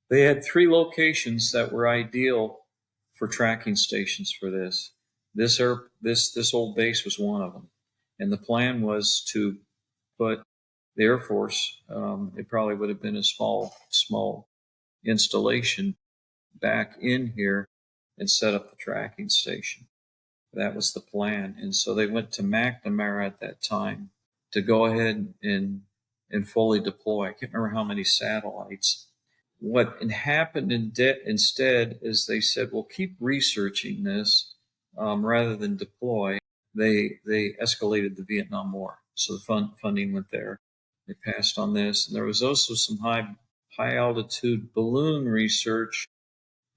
Speaker 2: They had 3 locations that were ideal for tracking stations for this. This old base was one of them, and the plan was to put the Air Force. It probably would have been a small installation back in here and set up the tracking station. That was the plan. And so they went to McNamara at that time to go ahead and fully deploy. I can't remember how many satellites. What happened instead is they said, "Well, keep researching this rather than deploy." They escalated the Vietnam War, so the funding went there. They passed on this, and there was also some high altitude balloon research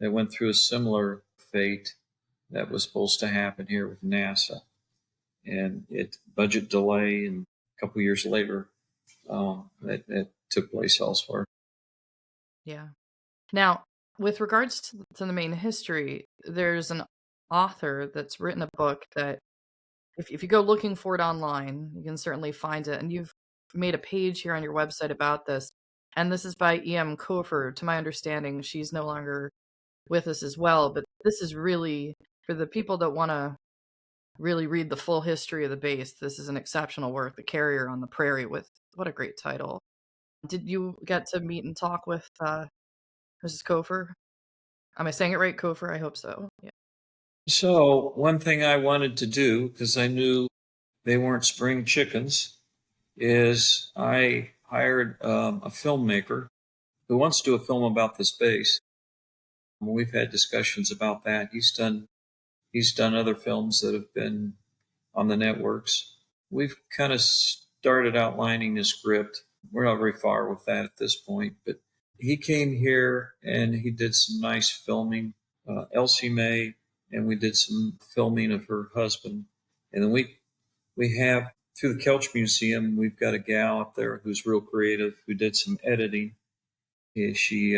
Speaker 2: that went through a similar fate that was supposed to happen here with NASA, and it budget delay, and a couple of years later, it took place elsewhere.
Speaker 1: Yeah. Now, with regards to the main history, there's an author that's written a book that if you go looking for it online, you can certainly find it. And you've made a page here on your website about this. And this is by E.M. Kofer. To my understanding, she's no longer with us as well. But this is really, for the people that want to really read the full history of the base, this is an exceptional work. The Carrier on the Prairie, with what a great title. Did you get to meet and talk with Mrs. Kofer? Am I saying it right, Kofer? I hope so. Yeah.
Speaker 2: So one thing I wanted to do, because I knew they weren't spring chickens, is I hired a filmmaker who wants to do a film about this base. We've had discussions about that. He's done other films that have been on the networks. We've kind of started outlining the script. We're not very far with that at this point, but he came here and he did some nice filming, Elsie Mae, and we did some filming of her husband. And then we have, through the Kelch Museum, we've got a gal up there who's real creative, who did some editing. She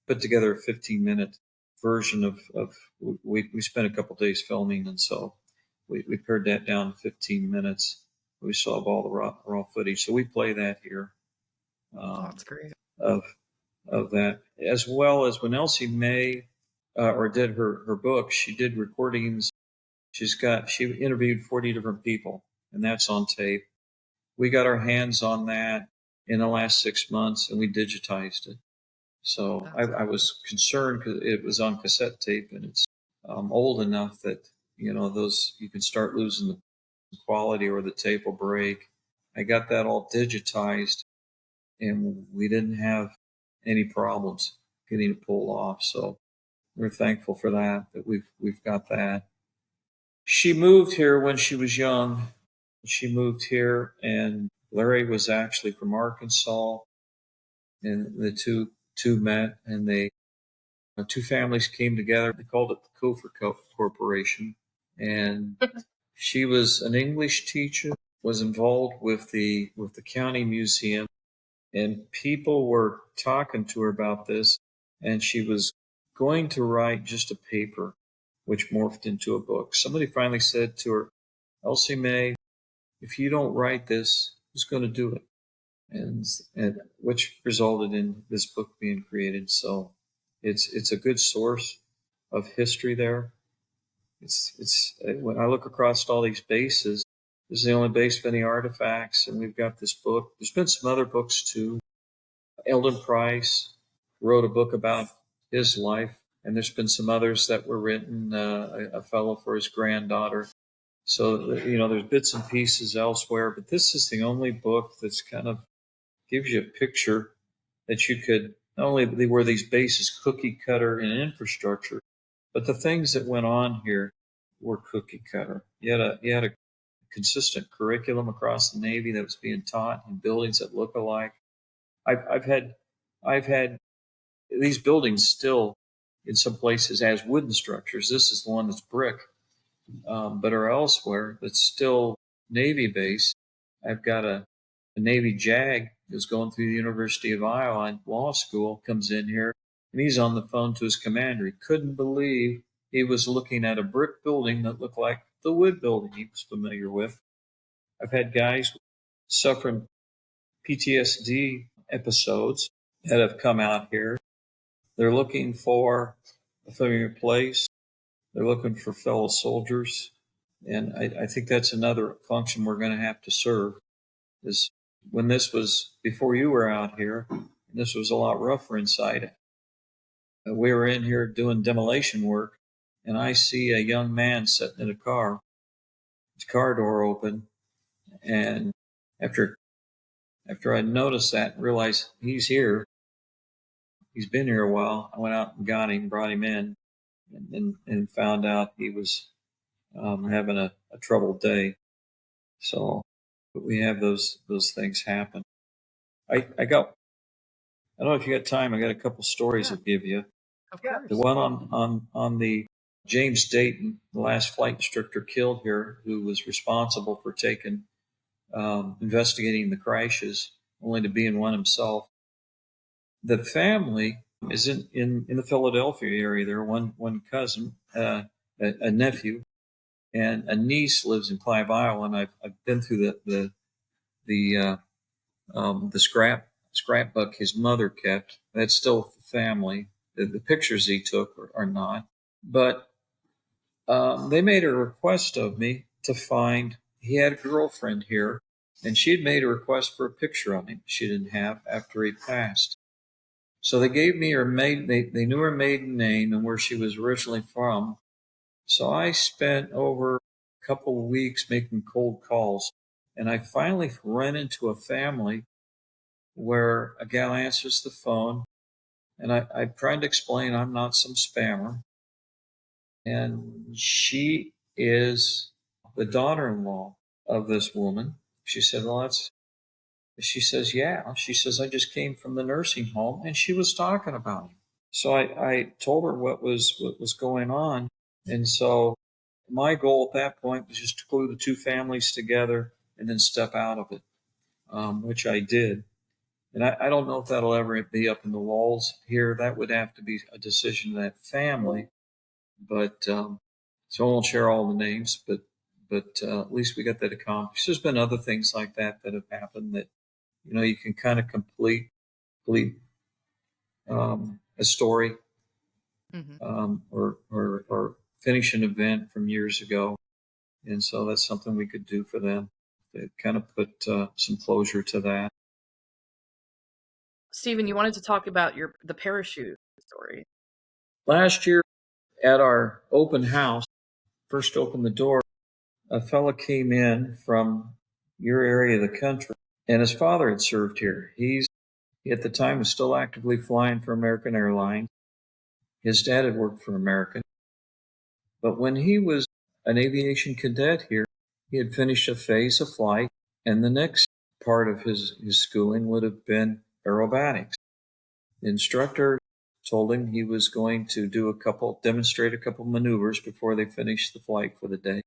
Speaker 2: put together a 15-minute version of we spent a couple days filming, and so we pared that down to 15 minutes. We still have all the raw footage, so we play that here.
Speaker 1: That's great.
Speaker 2: Of that, as well as when Elsie Mae or did her book, she did recordings. She interviewed 40 different people, and that's on tape. We got our hands on that in the last 6 months, and we digitized it. So I was concerned because it was on cassette tape, and it's old enough that those, you can start losing the quality or the tape will break. I got that all digitized, and we didn't have any problems getting it pulled off. So we're thankful for that we've got that. She moved here when she was young. She moved here, and Larry was actually from Arkansas, and the two met, and the two families came together. They called it the Kofer Corporation, and she was an English teacher, was involved with the county museum, and people were talking to her about this, and she was going to write just a paper, which morphed into a book. Somebody finally said to her, Elsie Mae, if you don't write this, who's going to do it? And which resulted in this book being created. So it's a good source of history there. It's when I look across all these bases, this is the only base with any artifacts, and we've got this book. There's been some other books too. Eldon Price wrote a book about his life, and there's been some others that were written. A fellow for his granddaughter. So there's bits and pieces elsewhere, but this is the only book that's kind of gives you a picture that you could not only were these bases cookie cutter in infrastructure, but the things that went on here were cookie cutter. You had a consistent curriculum across the Navy that was being taught in buildings that look alike. I've had these buildings still in some places as wooden structures. This is the one that's brick, but are elsewhere that's still Navy base. I've got a Navy JAG that's going through the University of Iowa and law school, comes in here, and he's on the phone to his commander. He couldn't believe he was looking at a brick building that looked like the wood building he was familiar with. I've had guys suffering PTSD episodes that have come out here. They're looking for a familiar place. They're looking for fellow soldiers. And I think that's another function we're going to have to serve is when this was before you were out here, and this was a lot rougher inside. We were in here doing demolition work, and I see a young man sitting in a car, his car door open, and after I noticed that and realized he's here, he's been here a while, I went out and got him, brought him in, and found out he was having a troubled day. So we have those things happen. I don't know if you got time. I got a couple stories
Speaker 1: Yeah.
Speaker 2: I'll give you.
Speaker 1: Of
Speaker 2: The
Speaker 1: course.
Speaker 2: one on the James Dayton, the last flight instructor killed here, who was responsible for investigating the crashes, only to be in one himself. The family is in the Philadelphia area. There, one cousin, a nephew, and a niece lives in Clive, Iowa. And I've been through the scrapbook his mother kept. That's still the family. The pictures he took are not. But they made a request of me to find. He had a girlfriend here, and she had made a request for a picture of him she didn't have after he passed. So they gave me her maiden. They knew her maiden name and where she was originally from. So I spent over a couple of weeks making cold calls, and I finally ran into a family where a gal answers the phone, and I tried to explain I'm not some spammer, and she is the daughter-in-law of this woman. She said, "Well, that's." She says, "Yeah." She says, "I just came from the nursing home," and she was talking about him. So I told her what was going on, and so my goal at that point was just to glue the two families together and then step out of it, which I did. And I don't know if that'll ever be up in the walls here. That would have to be a decision of that family. But so I won't share all the names, but at least we got that accomplished. There's been other things like that have happened that you can kind of complete a story
Speaker 1: Hmm.
Speaker 2: or finish an event from years ago, and so that's something we could do for them to kind of put some closure to that.
Speaker 1: Stephen, you wanted to talk about the parachute story.
Speaker 2: Last year at our open house, first opened the door, a fella came in from your area of the country, and his father had served here. He at the time was still actively flying for American Airlines. His dad had worked for American, but when he was an aviation cadet here, he had finished a phase of flight, and the next part of his schooling would have been aerobatics. The instructor told him he was going to demonstrate a couple maneuvers before they finished the flight for the day.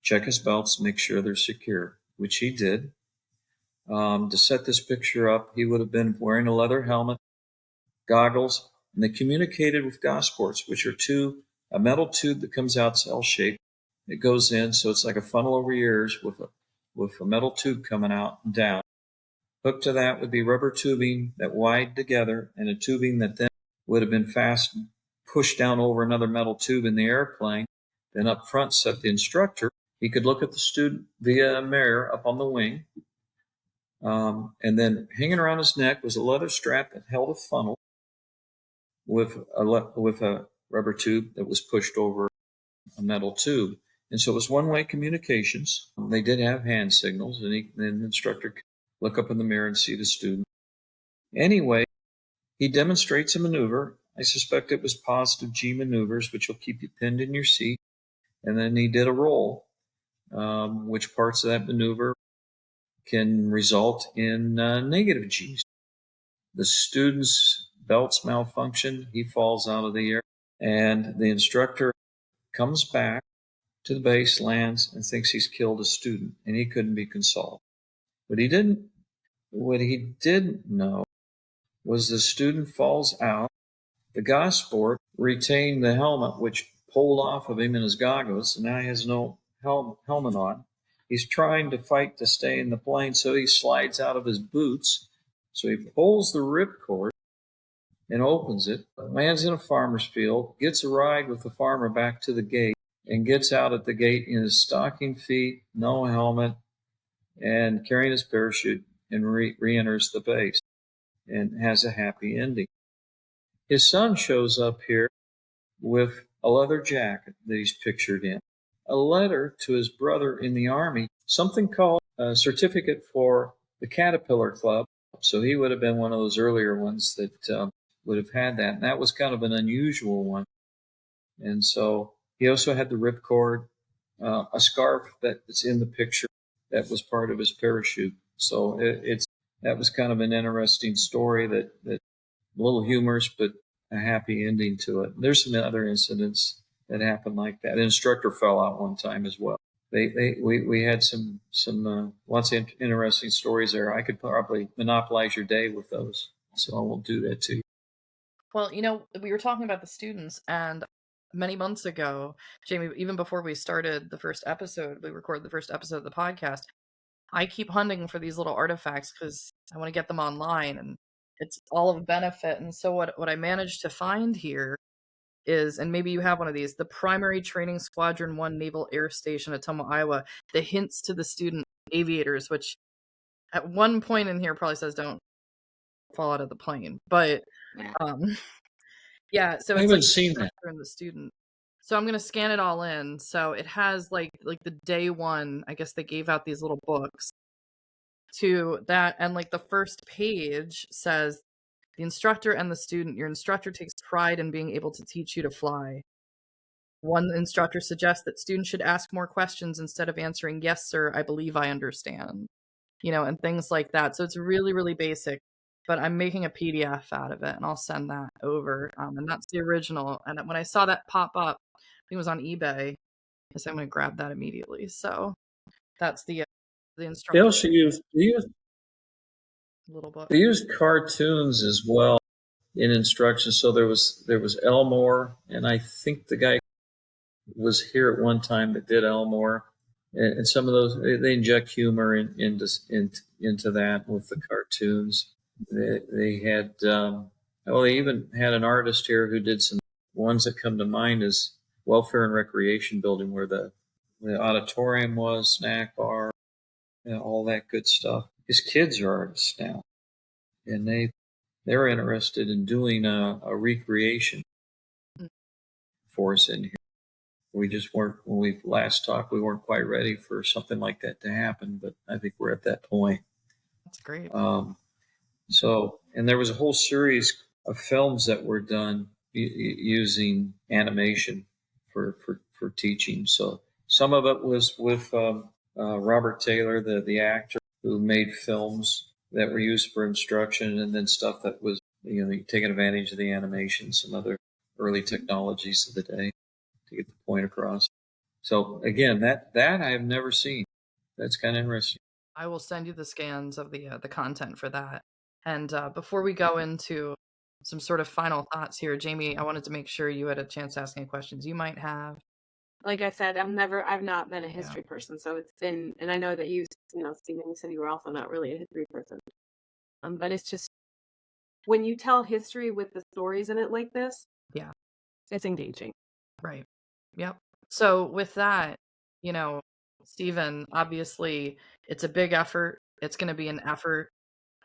Speaker 2: Check his belts, make sure they're secure, which he did. To set this picture up, he would have been wearing a leather helmet, goggles, and they communicated with Gosports, which are a metal tube that comes out L-shaped. It goes in, so it's like a funnel over your ears with a metal tube coming out and down. Hooked to that would be rubber tubing that wired together, and a tubing that then would have been fastened, pushed down over another metal tube in the airplane. Then up front sat the instructor. He could look at the student via a mirror up on the wing. And then hanging around his neck was a leather strap that held a funnel with a rubber tube that was pushed over a metal tube. And so it was one-way communications. They did have hand signals, and the instructor could look up in the mirror and see the student. Anyway, he demonstrates a maneuver. I suspect it was positive G maneuvers, which will keep you pinned in your seat. And then he did a roll, which parts of that maneuver can result in negative G's. The student's belts malfunction. He falls out of the air, and the instructor comes back to the base, lands, and thinks he's killed a student, and he couldn't be consoled. What he didn't know was the student falls out. The Gosport retained the helmet, which pulled off of him in his goggles, and now he has no helmet on. He's trying to fight to stay in the plane, so he slides out of his boots. So he pulls the ripcord and opens it, lands in a farmer's field, gets a ride with the farmer back to the gate, and gets out at the gate in his stocking feet, no helmet, and carrying his parachute, and re-enters the base and has a happy ending. His son shows up here with a leather jacket that he's pictured in, a letter to his brother in the Army, something called a certificate for the Caterpillar Club. So he would have been one of those earlier ones that would have had that. And that was kind of an unusual one. And so he also had the ripcord, a scarf that's in the picture that was part of his parachute. So that was kind of an interesting story that a little humorous, but a happy ending to it. There's some other incidents that happened like that. An instructor fell out one time as well. We had some lots of interesting stories there. I could probably monopolize your day with those, so I won't do that to you.
Speaker 1: Well, we were talking about the students, and many months ago, Jamie, even before we started the first episode, we recorded the first episode of the podcast. I keep hunting for these little artifacts because I want to get them online, and it's all of benefit. And so what I managed to find here is, and maybe you have one of these, the Primary Training Squadron 1 Naval Air Station, Ottumwa, Iowa, the hints to the student aviators, which at one point in here probably says don't fall out of the plane. But
Speaker 3: Yeah.
Speaker 1: yeah, so
Speaker 2: I
Speaker 1: it's
Speaker 2: haven't
Speaker 1: like
Speaker 2: seen that.
Speaker 1: and the student. So I'm gonna scan it all in. So it has like the day one, I guess they gave out these little books to that, and like the first page says the instructor and the student. Your instructor takes pride in being able to teach you to fly. One instructor suggests that students should ask more questions instead of answering, yes, sir, I believe I understand, and things like that. So it's really, really basic, but I'm making a PDF out of it and I'll send that over. And that's the original. And when I saw that pop up, I think it was on eBay, I said I'm going to grab that immediately. So that's the
Speaker 2: They
Speaker 1: instructor
Speaker 2: also
Speaker 1: little book.
Speaker 2: they used cartoons as well in instructions. So there was Elmore, and I think the guy was here at one time that did Elmore, and some of those they inject humor into that with the cartoons. They had they even had an artist here who did some ones that come to mind is Welfare and Recreation Building, where the auditorium was, snack bar, all that good stuff. His kids are artists now, and they're interested in doing a recreation for us in here. We just weren't, when we last talked, we weren't quite ready for something like that to happen, but I think we're at that point.
Speaker 1: That's great.
Speaker 2: And there was a whole series of films that were done using animation for teaching. So some of it was with Robert Taylor, the actor who made films that were used for instruction, and then stuff that was, taking advantage of the animation, some other early technologies of the day to get the point across. So again, that I have never seen. That's kind of interesting.
Speaker 1: I will send you the scans of the content for that. And before we go into some sort of final thoughts here, Jamie, I wanted to make sure you had a chance to ask any questions you might have.
Speaker 3: Like I said, I've not been a history person, so it's been, and I know that Stephen, you said you were also not really a history person. But it's just, when you tell history with the stories in it like this,
Speaker 1: yeah,
Speaker 3: it's engaging.
Speaker 1: Right. Yep. So with that, Stephen, obviously it's a big effort. It's going to be an effort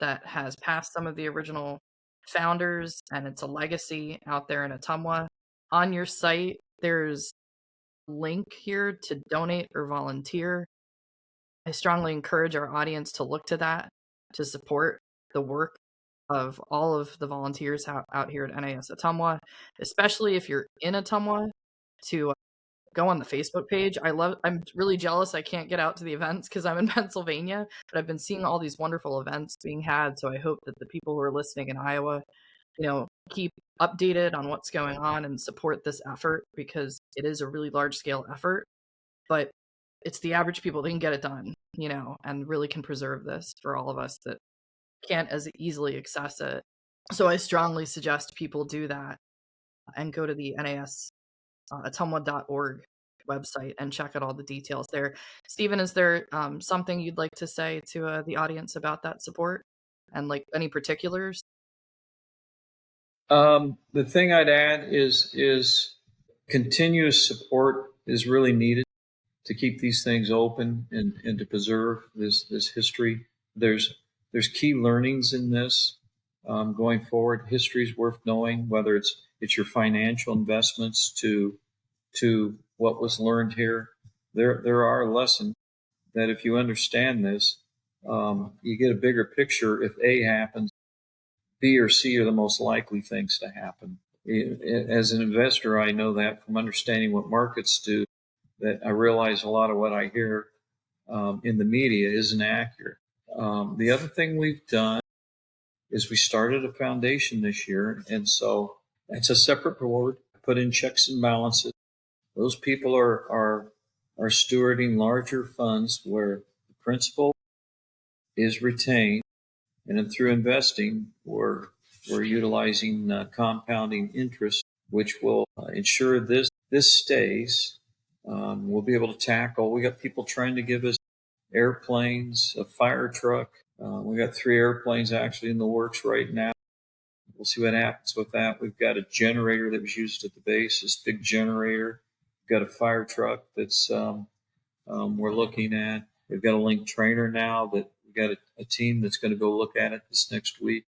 Speaker 1: that has passed some of the original founders, and it's a legacy out there in Ottumwa. On your site, there's a link here to donate or volunteer. I strongly encourage our audience to look to that, to support the work of all of the volunteers out here at NAS Ottumwa, especially if you're in Ottumwa, to go on the Facebook page. I'm really jealous I can't get out to the events because I'm in Pennsylvania, but I've been seeing all these wonderful events being had. So I hope that the people who are listening in Iowa, keep updated on what's going on and support this effort, because it is a really large scale effort, but it's the average people that can get it done, and really can preserve this for all of us that can't as easily access it. So I strongly suggest people do that and go to the NAS Ottumwa.org website and check out all the details there. Stephen, is there something you'd like to say to the audience about that support, and like any particulars?
Speaker 2: The thing I'd add is continuous support is really needed to keep these things open and to preserve this history. There's key learnings in this going forward. History is worth knowing, whether it's your financial investments to what was learned here. There are lessons that if you understand this, you get a bigger picture. If A happens, B or C are the most likely things to happen. As an investor, I know that from understanding what markets do, that I realize a lot of what I hear in the media isn't accurate. The other thing we've done is we started a foundation this year, and so It's a separate board, put in checks and balances. Those people are stewarding larger funds where the principal is retained, and then through investing, we're utilizing compounding interest, which will ensure this stays. We'll be able to tackle. We got people trying to give us airplanes, a fire truck. We got 3 airplanes actually in the works right now. We'll see what happens with that. We've got a generator that was used at the base, this big generator. We've got a fire truck that's we're looking at. We've got a link trainer now that we've got a team that's going to go look at it this next week.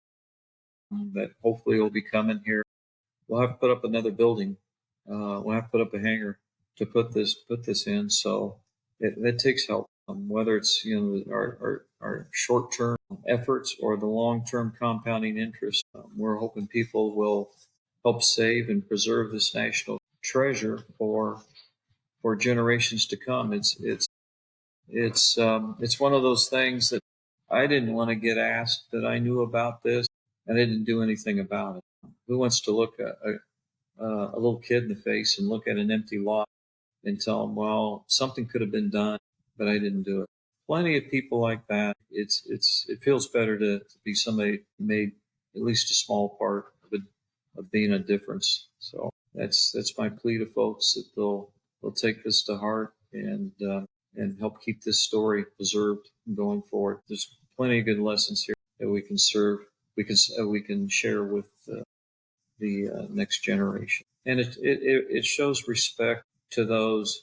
Speaker 2: That hopefully will be coming here. We'll have to put up another building. We'll have to put up a hangar to put this in. So that takes help. Whether it's our short term efforts or the long term compounding interest, we're hoping people will help save and preserve this national treasure for generations to come. It's one of those things that I didn't want to get asked that I knew about this, and I didn't do anything about it. Who wants to look at a little kid in the face and look at an empty lot and tell them, well, something could have been done, but I didn't do it. Plenty of people like that. It feels better to be somebody who made at least a small part of being a difference. So that's my plea to folks, that they'll take this to heart and help keep this story preserved going forward. There's plenty of good lessons here that we can share with the next generation, and it shows respect to those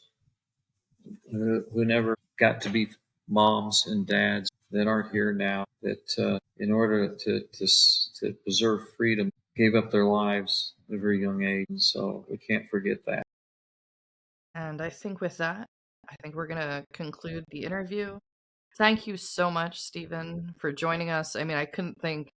Speaker 2: who never got to be moms and dads that aren't here now, that in order to preserve freedom gave up their lives at a very young age. And so we can't forget that.
Speaker 1: And I think with that, I think we're going to conclude the interview. Thank you so much, Stephen, for joining us. I mean, I couldn't think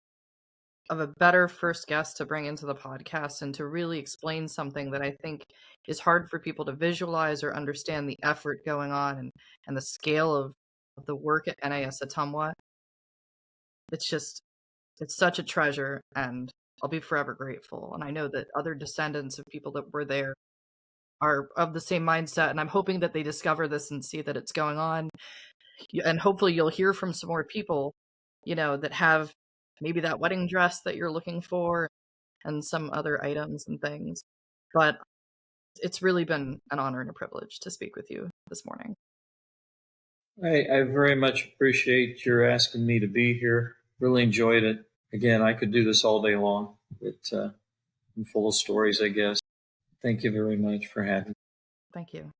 Speaker 1: of a better first guest to bring into the podcast and to really explain something that I think is hard for people to visualize or understand, the effort going on and the scale of the work at NAS Ottumwa. It's such a treasure, and I'll be forever grateful. And I know that other descendants of people that were there are of the same mindset, and I'm hoping that they discover this and see that it's going on. And hopefully you'll hear from some more people, that have maybe that wedding dress that you're looking for and some other items and things. But it's really been an honor and a privilege to speak with you this morning.
Speaker 2: I very much appreciate your asking me to be here. Really enjoyed it. Again, I could do this all day long. I'm full of stories, I guess. Thank you very much for having me.
Speaker 1: Thank you.